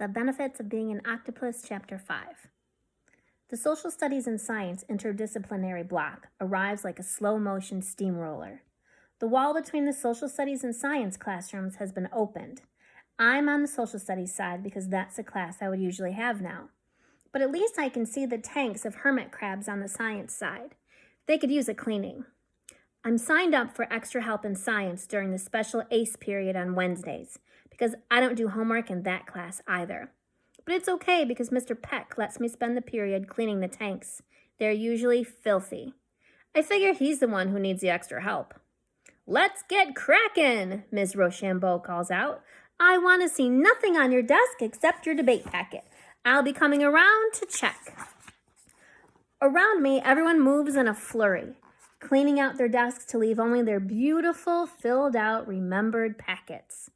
The Benefits of Being an Octopus, Chapter 5. The Social Studies and Science interdisciplinary block arrives like a slow-motion steamroller. The wall between the Social Studies and Science classrooms has been opened. I'm on the Social Studies side because that's the class I would usually have now. But at least I can see the tanks of hermit crabs on the science side. They could use a cleaning. I'm signed up for extra help in science during the special ACE period on Wednesdays because I don't do homework in that class either. But it's okay because Mr. Peck lets me spend the period cleaning the tanks. They're usually filthy. I figure he's the one who needs the extra help. "Let's get crackin'," Ms. Rochambeau calls out. "I want to see nothing on your desk except your debate packet. I'll be coming around to check." Around me, everyone moves in a flurry, cleaning out their desks to leave only their beautiful, filled-out, remembered packets.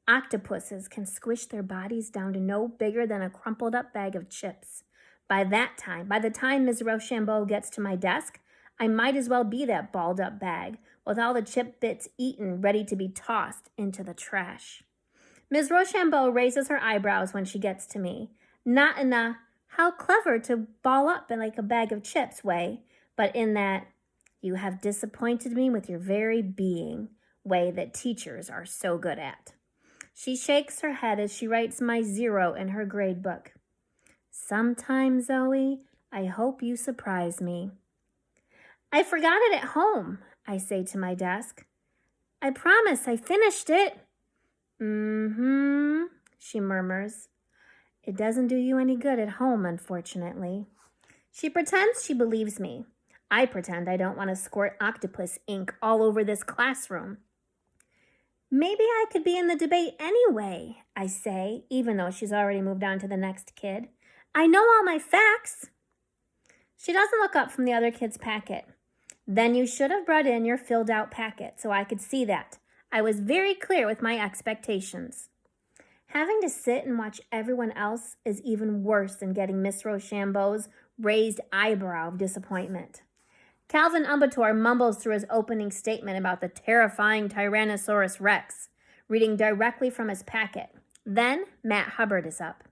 Octopuses can squish their bodies down to no bigger than a crumpled-up bag of chips. By the time Ms. Rochambeau gets to my desk, I might as well be that balled-up bag, with all the chip bits eaten, ready to be tossed into the trash. Ms. Rochambeau raises her eyebrows when she gets to me, not in a "how clever to ball up in like a bag of chips" way, but in that "you have disappointed me with your very being" way that teachers are so good at. She shakes her head as she writes my 0 in her grade book. "Sometimes, Zoe, I hope you surprise me." "I forgot it at home," I say to my desk. "I promise I finished it." She murmurs. "It doesn't do you any good at home, unfortunately." She pretends she believes me. I pretend I don't want to squirt octopus ink all over this classroom. "Maybe I could be in the debate anyway," I say, even though she's already moved on to the next kid. "I know all my facts." She doesn't look up from the other kid's packet. "Then you should have brought in your filled-out packet so I could see that. I was very clear with my expectations." Having to sit and watch everyone else is even worse than getting Miss Rochambeau's raised eyebrow of disappointment. Calvin Umbator mumbles through his opening statement about the terrifying Tyrannosaurus Rex, reading directly from his packet. Then Matt Hubbard is up.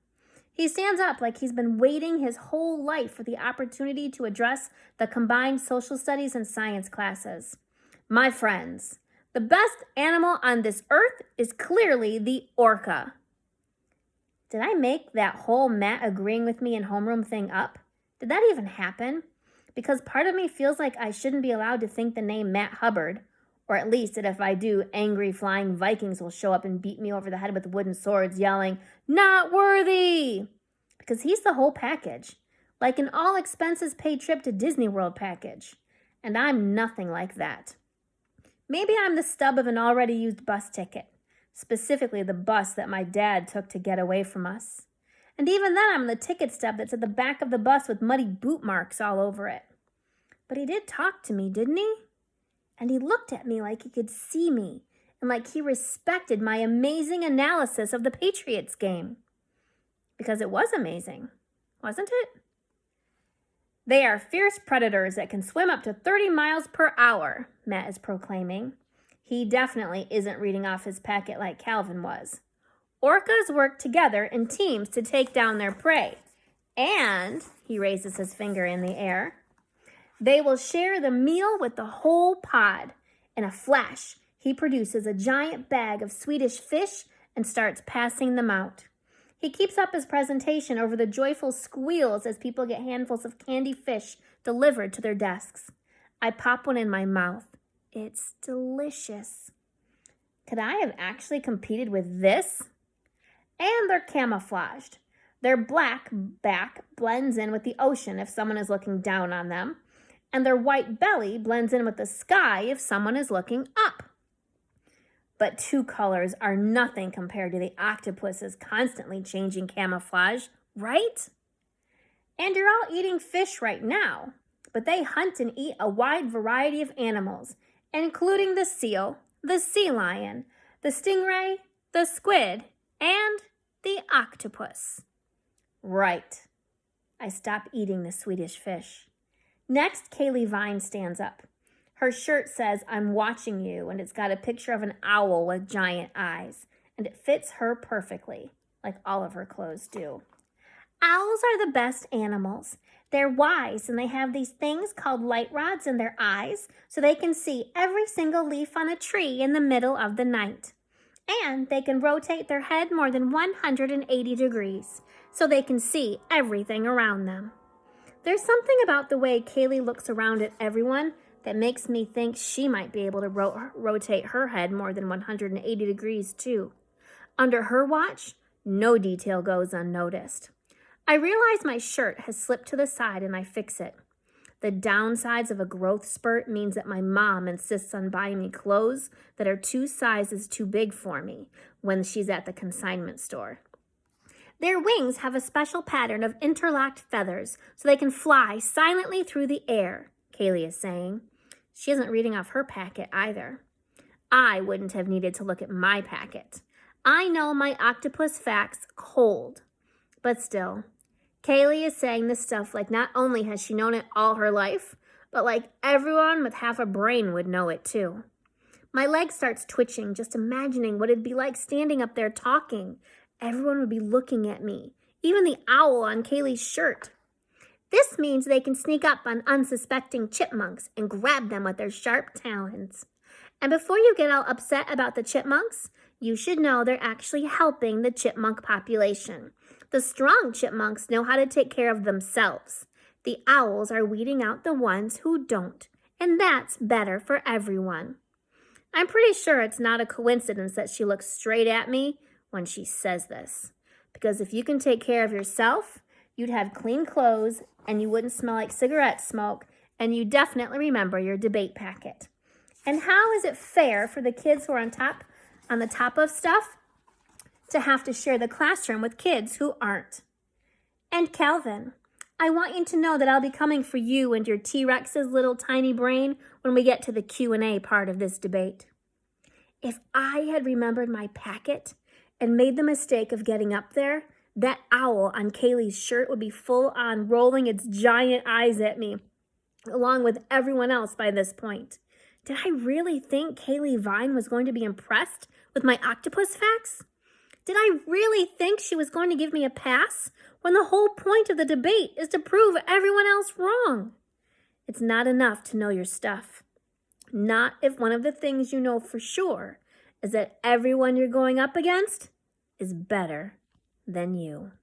He stands up like he's been waiting his whole life for the opportunity to address the combined social studies and science classes. "My friends, the best animal on this earth is clearly the orca." Did I make that whole Matt agreeing with me in homeroom thing up? Did that even happen? Because part of me feels like I shouldn't be allowed to think the name Matt Hubbard, or at least that if I do, angry flying Vikings will show up and beat me over the head with wooden swords, yelling, "Not worthy!" Because he's the whole package, like an all-expenses-paid trip to Disney World package. And I'm nothing like that. Maybe I'm the stub of an already used bus ticket, specifically the bus that my dad took to get away from us. And even then, I'm the ticket stub that's at the back of the bus with muddy boot marks all over it. But he did talk to me, didn't he? And he looked at me like he could see me and like he respected my amazing analysis of the Patriots game. Because it was amazing, wasn't it? "They are fierce predators that can swim up to 30 miles per hour, Matt is proclaiming. He definitely isn't reading off his packet like Calvin was. "Orcas work together in teams to take down their prey. And," he raises his finger in the air, "they will share the meal with the whole pod." In a flash, he produces a giant bag of Swedish fish and starts passing them out. He keeps up his presentation over the joyful squeals as people get handfuls of candy fish delivered to their desks. I pop one in my mouth. It's delicious. Could I have actually competed with this? And they're camouflaged. Their black back blends in with the ocean if someone is looking down on them, and their white belly blends in with the sky if someone is looking up. But two colors are nothing compared to the octopus's constantly changing camouflage, right? And you're all eating fish right now, but they hunt and eat a wide variety of animals, including the seal, the sea lion, the stingray, the squid, and the octopus. Right. I stop eating the Swedish fish. Next, Kaylee Vine stands up. Her shirt says, "I'm watching you," and it's got a picture of an owl with giant eyes, and it fits her perfectly. like all of her clothes do. Owls are the best animals. They're wise and they have these things called light rods in their eyes so they can see every single leaf on a tree in the middle of the night. And they can rotate their head more than 180 degrees so they can see everything around them. There's something about the way Kaylee looks around at everyone that makes me think she might be able to rotate her head more than 180 degrees too. Under her watch, no detail goes unnoticed. I realize my shirt has slipped to the side and I fix it. The downsides of a growth spurt means that my mom insists on buying me clothes that are 2 sizes too big for me when she's at the consignment store. Their wings have a special pattern of interlocked feathers so they can fly silently through the air, Kaylee is saying. She isn't reading off her packet either. I wouldn't have needed to look at my packet. I know my octopus facts cold. But still, Kaylee is saying this stuff like not only has she known it all her life, but like everyone with half a brain would know it too. My leg starts twitching just imagining what it'd be like standing up there talking. Everyone would be looking at me, even the owl on Kaylee's shirt. This means they can sneak up on unsuspecting chipmunks and grab them with their sharp talons. And before you get all upset about the chipmunks, you should know they're actually helping the chipmunk population. The strong chipmunks know how to take care of themselves. The owls are weeding out the ones who don't, and that's better for everyone. I'm pretty sure it's not a coincidence that she looks straight at me when she says this. Because if you can take care of yourself, you'd have clean clothes and you wouldn't smell like cigarette smoke, and you definitely remember your debate packet. And how is it fair for the kids who are on the top of stuff to have to share the classroom with kids who aren't? And Calvin, I want you to know that I'll be coming for you and your T-Rex's little tiny brain when we get to the Q&A part of this debate. If I had remembered my packet and made the mistake of getting up there, that owl on Kaylee's shirt would be full on rolling its giant eyes at me, along with everyone else by this point. Did I really think Kaylee Vine was going to be impressed with my octopus facts? Did I really think she was going to give me a pass when the whole point of the debate is to prove everyone else wrong? It's not enough to know your stuff. Not if one of the things you know for sure is that everyone you're going up against is better than you.